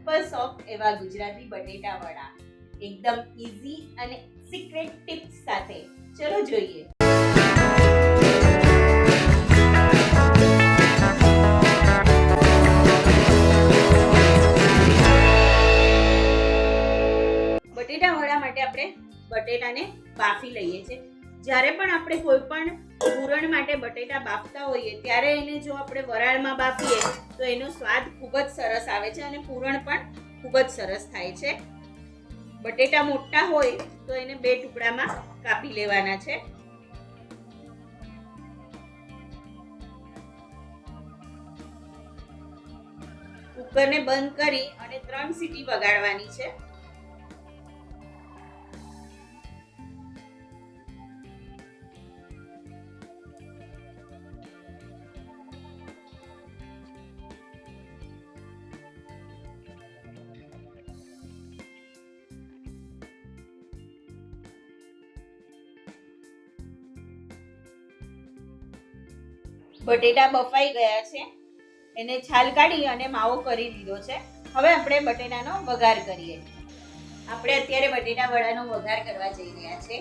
Super soft એવા ગુજરાતી બટેટા વડા એકદમ ઈઝી અને સિક્રેટ ટિપ્સ સાથે. ચલો જોઈએ. બટેટા વડા માટે આપણે બટેટાને બાફી લઈએ છીએ. જ્યારે પણ આપણે કોઈ પણ પૂરણ માટે બટેટા બાફતા હોઈએ ત્યારે એને જો આપણે વરાળમાં બાફીએ તો એનો સ્વાદ ખૂબ જ સરસ આવે છે અને પૂરણ પણ ખૂબ જ સરસ થાય છે. બટેટા મોટા હોય તો એને 2 ટુકડામાં કાપી લેવાના છે. કુકરને બંધ કરી અને 3 સીટી વગાડવાની છે. બટેટા બફાઈ ગયા છે. એને છાલ કાઢી અને માવો કરી લીધો છે. હવે આપણે બટેટાનો વઘાર કરીએ. આપણે અત્યારે બટેટા વડાનો વઘાર કરવા જઈ રહ્યા છે.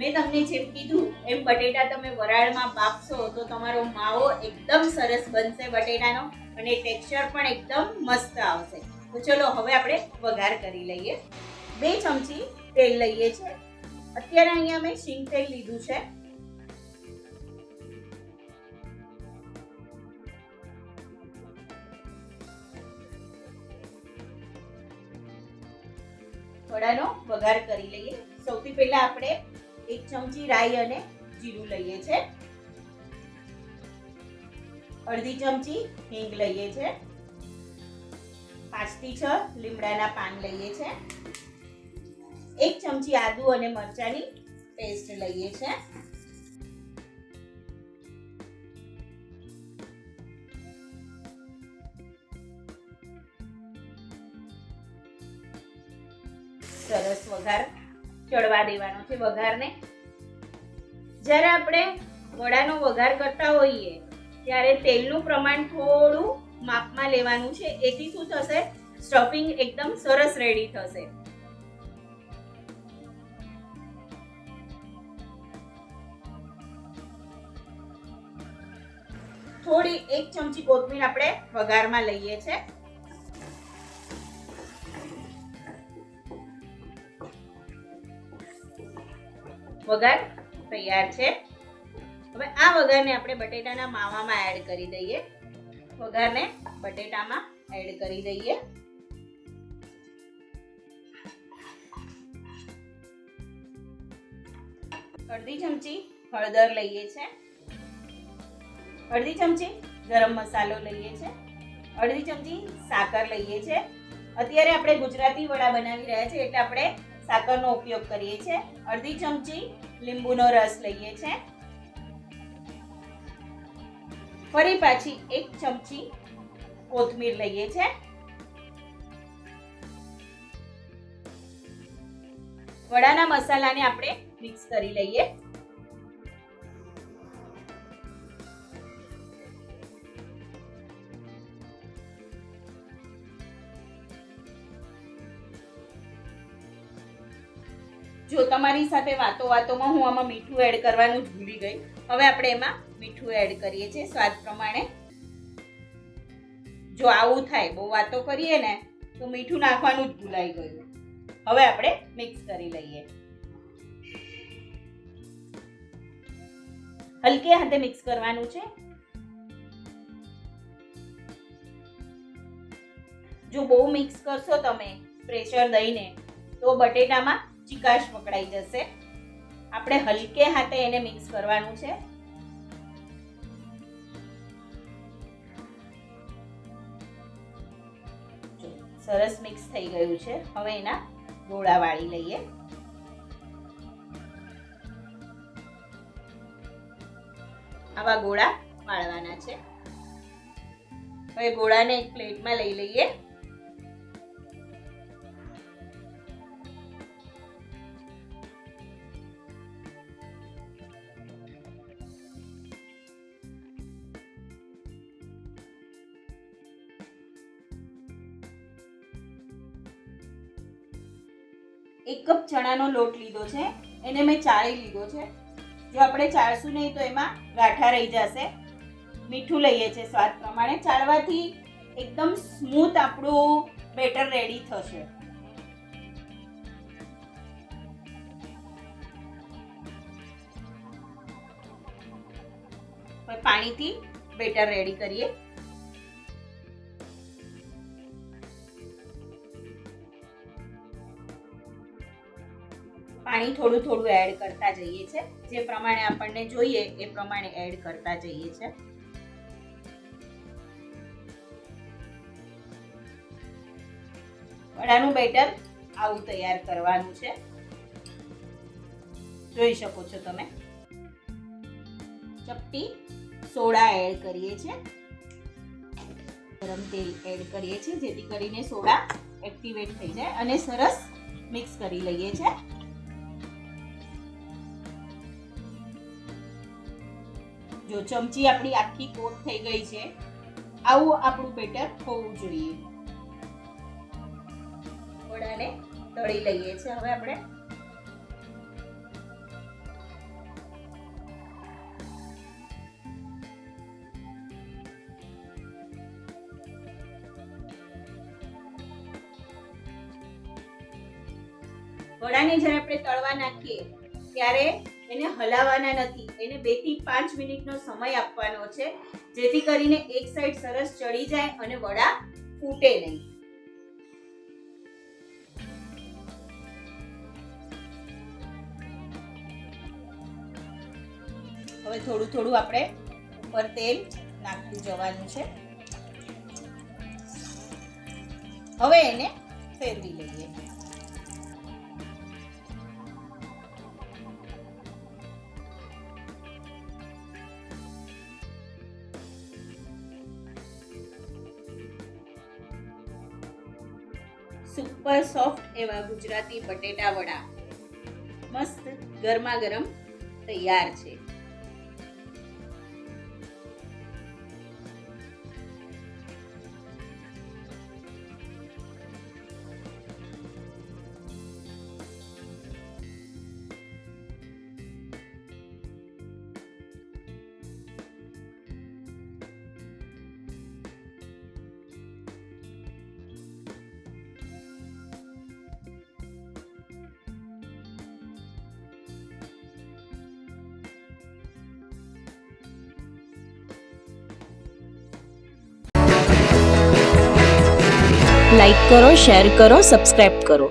મેં તમને જેમ કીધું એમ બટેટા તમે વરાળમાં બાફશો તો તમારો માવો એકદમ સરસ બનશે બટેટાનો અને ટેક્સચર પણ એકદમ મસ્ત આવશે. તો ચલો હવે આપણે વઘાર કરી લઈએ. 2 ચમચી તેલ લઈએ છે. અત્યારે અહીંયા મેં શીંગ તેલ લીધું છે. વડાનો વઘાર કરી લઈએ. સૌથી પહેલા આપણે 1 ચમચી રાઈ અને જીરું લઈએ છે. અડધી ચમચી હિંગ લઈએ છે. 5 થી 6 લીમડાના પાન લઈએ છે. 1 ચમચી આદુ અને મરચાની પેસ્ટ લઈએ છે. સરસ વઘાર ચડવા દેવાનો છે વઘારને. જ્યારે આપણે વડાનો વઘાર કરતા હોઈએ ત્યારે તેલનું પ્રમાણ થોડું માપમાં લેવાનું છે. એથી શું થશે, સ્ટફિંગ એકદમ સરસ રેડી થશે. થોડી 1 ચમચી કોથમીર આપણે વઘારમાં લઈએ છે. વઘાર તૈયાર છે. હવે આ વઘારને આપણે બટેટાના માવામાં એડ કરી દઈએ. વઘારને બટેટામાં એડ કરી દઈએ. અડધી ચમચી હળદર લઈએ છે. અડધી ચમચી ગરમ મસાલો લઈએ છે. અડધી ચમચી સાકર લઈએ છે. અત્યારે આપણે ગુજરાતી વડા બનાવી રહ્યા છે એટલે આપણે સાકરનો ઉપયોગ કરીએ છીએ. અડધી ચમચી લીંબુનો રસ લઈએ છે. ફરી પાછી 1 ચમચી કોથમીર લઈએ છે. વડાના મસાલાને આપણે મિક્સ કરી લઈએ. જો તમારી સાથે વાતોમાં હું આમાં મીઠું એડ કરવાનું જ ભૂલી ગઈ. હવે આપણે એમાં મીઠું એડ કરીએ છીએ સ્વાદ પ્રમાણે. જો આવું થાય, બહુ વાતો કરીએ ને તો મીઠું નાખવાનું જ ભૂલાઈ ગયું. હવે આપણે મિક્સ કરી લઈએ. હલકે હાથે મિક્સ કરવાનું છે. જો બહુ મિક્સ કરશો તમે પ્રેશર દઈને તો બટેટામાં ચીકાશ પકડાઈ જશે. આપણે હલકે હાથે એને મિક્સ કરવાનું છે. સરસ મિક્સ થઈ ગયું છે. હવે એના ગોળા વાળી લઈએ. આવા ગોળા વાળવાના છે. હવે ગોળાને એક પ્લેટમાં લઈ લઈએ. 1 કપ ચણાનો લોટ લીધો છે, એને મેં ચાળી લીધો છે. જો આપણે ચાળશું નહીં તો એમાં ગાંઠા રહી જશે. મીઠું લઈએ છીએ સ્વાદ પ્રમાણે. ચાળવાથી એકદમ સ્મૂથ આપણું બેટર રેડી થશે. હવે પાણીથી બેટર રેડી કરીએ. પાણી થોડું થોડું એડ કરતા જઈએ છે. જે પ્રમાણે આપણને જોઈએ એ પ્રમાણે એડ કરતા જઈએ છે. વડાનું બેટર આવું તૈયાર કરવાનું છે. જોઈ શકો છો તમે. ચપટી સોડા એડ કરીએ છીએ. ગરમ તેલ એડ કરીએ છીએ જેથી કરીને સોડા એક્ટિવેટ થઈ જાય અને સરસ મિક્સ કરી લઈએ છીએ. જો ચમચી આપણી આખી કોટ થઈ ગઈ છે. આવું આપણું બેટર હોવું જોઈએ. વડાને તળી લઈએ છીએ. હવે આપણે વડાને જ્યારે આપણે તળવા નાખીએ ત્યારે એને હલાવવાના નથી. એને 2 થી 5 મિનિટનો સમય આપવાનો છે જેથી કરીને એક સાઈડ સરસ ચડી જાય અને વડા ફૂટે નહીં. હવે થોડું થોડું આપણે ઉપર તેલ નાખતું જવાનું છે. હવે એને ફેરવી લઈએ. સુપર સોફ્ટ એવા ગુજરાતી બટેટા વડા મસ્ત ગરમા ગરમ તૈયાર છે. લાઈક કરો, શેર કરો, સબસ્ક્રાઇબ કરો.